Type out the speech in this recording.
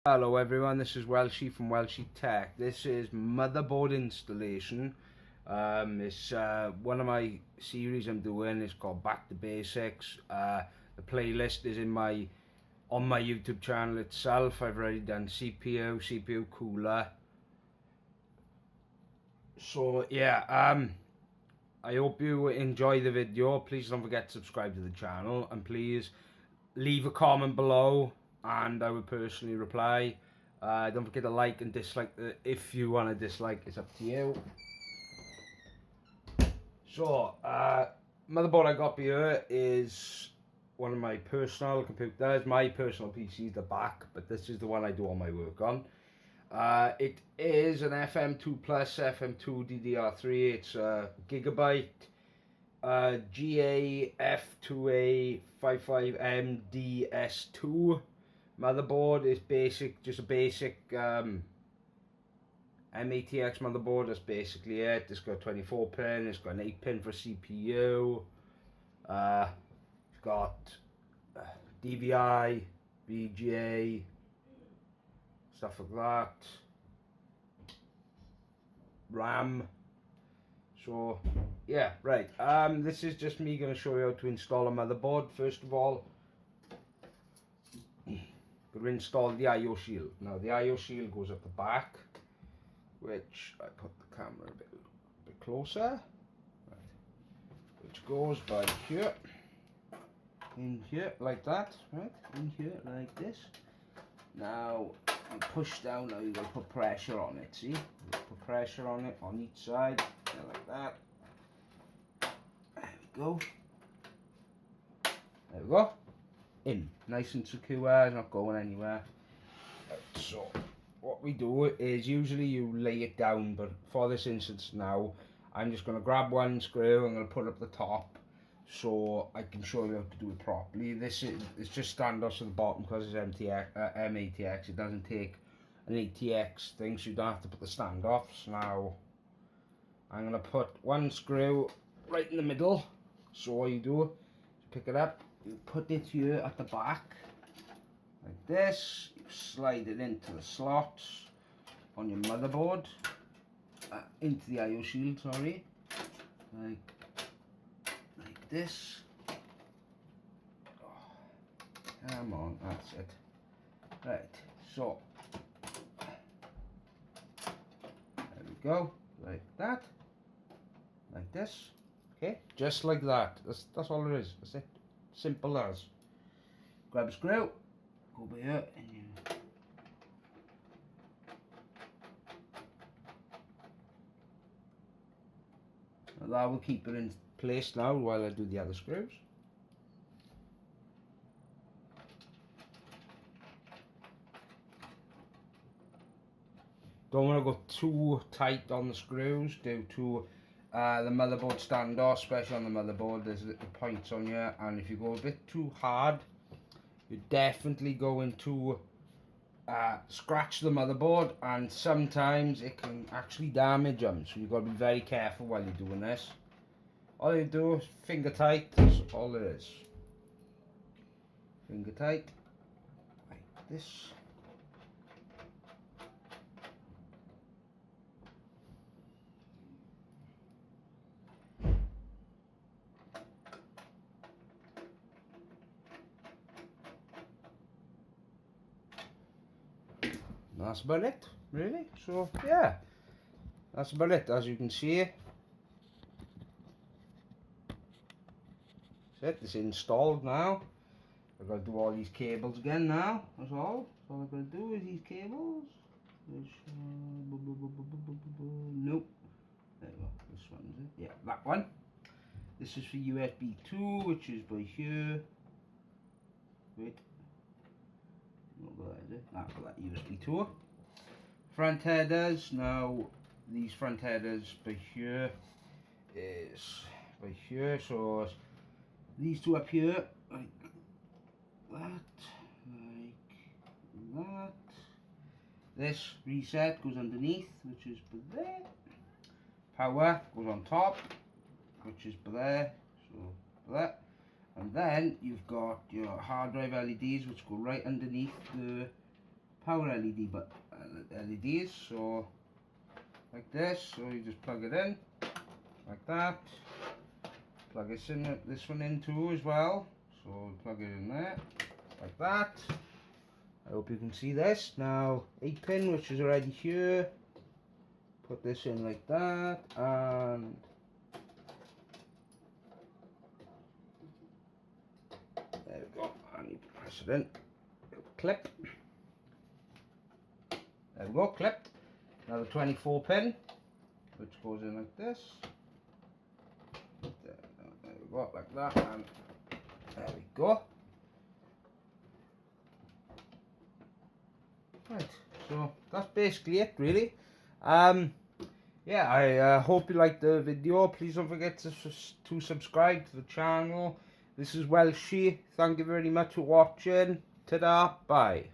Hello everyone, this is Welshie from Welshie Tech. This is motherboard installation. It's one of my series I'm doing. It's called Back to Basics. The playlist is on my YouTube channel itself. I've already done CPU cooler. So yeah, I hope you enjoy the video. Please don't forget to subscribe to the channel, and please leave a comment below and I will personally reply. Don't forget to like and dislike if you want to dislike, it's up to you. So motherboard I got here is one of my personal computers. My personal PC is the back, but this is the one I do all my work on. It is an FM2 Plus FM2 DDR3. It's a gigabyte GA-F2A55MDS2 motherboard. Is just a basic M-ATX motherboard. That's basically it. It's got 24 pin, it's got an 8 pin for CPU, it's got DVI, VGA, stuff like that, RAM. So yeah, right, this is just me going to show you how to install a motherboard. First of all, going to install the IO shield. Now the IO shield goes at the back, which I put the camera a bit closer, right, which goes by here, in here like that, right, in here like this. Now you push down, now you've got to put pressure on it, see, put pressure on it on each side, like that. There we go. There we go. In, nice and secure, it's not going anywhere. Right, so what we do is usually you lay it down, but for this instance now I'm just going to grab one screw, I'm going to put it up the top so I can show you how to do it properly. It's just standoffs to the bottom because it's M-ATX. It doesn't take an ATX thing, so you don't have to put the standoffs. Now I'm going to put one screw right in the middle. So what you do is pick it up, you put it here at the back like this, you slide it into the slots on your motherboard, into the IO shield, sorry, like this. Oh, come on, that's it. Right, so there we go, like that, like this. Okay, just like that. That's all it is. That's it. Simple as. Grab a screw, go over here, and you. That will keep it in place now while I do the other screws. Don't want to go too tight on the screws due to the motherboard standoff, especially on the motherboard. There's little points on here, and if you go a bit too hard, you're definitely going to scratch the motherboard, and sometimes it can actually damage them. So you've got to be very careful while you're doing this. All you do is finger tight. That's all it is. Finger tight, like this. That's about it, really. So yeah, that's about it. As you can see, it's installed now. I've got to do all these cables again now. That's all. So all I've got to do is these cables. Nope. There you go. This one's it. Yeah, that one. This is for USB 2, which is by here. Wait. I've got that USB 2. Front headers. Now these front headers by here is by here. So these two up here, like that, like that. This reset goes underneath, which is by there. Power goes on top, which is by there. So by that. And then you've got your hard drive LEDs, which go right underneath the power LED, but LEDs. So like this. So you just plug it in like that. Plug this one in too as well. So plug it in there like that. I hope you can see this. Now 8-pin, which is already here. Put this in like that, and there we go. I need to press it in. Clip. There we go, clipped. Now the 24-pin, which goes in like this. There we go, like that, and there we go. Right, so that's basically it, really. Yeah, I hope you liked the video. Please don't forget to subscribe to the channel. This is Welshie. Thank you very much for watching. Ta-da, bye.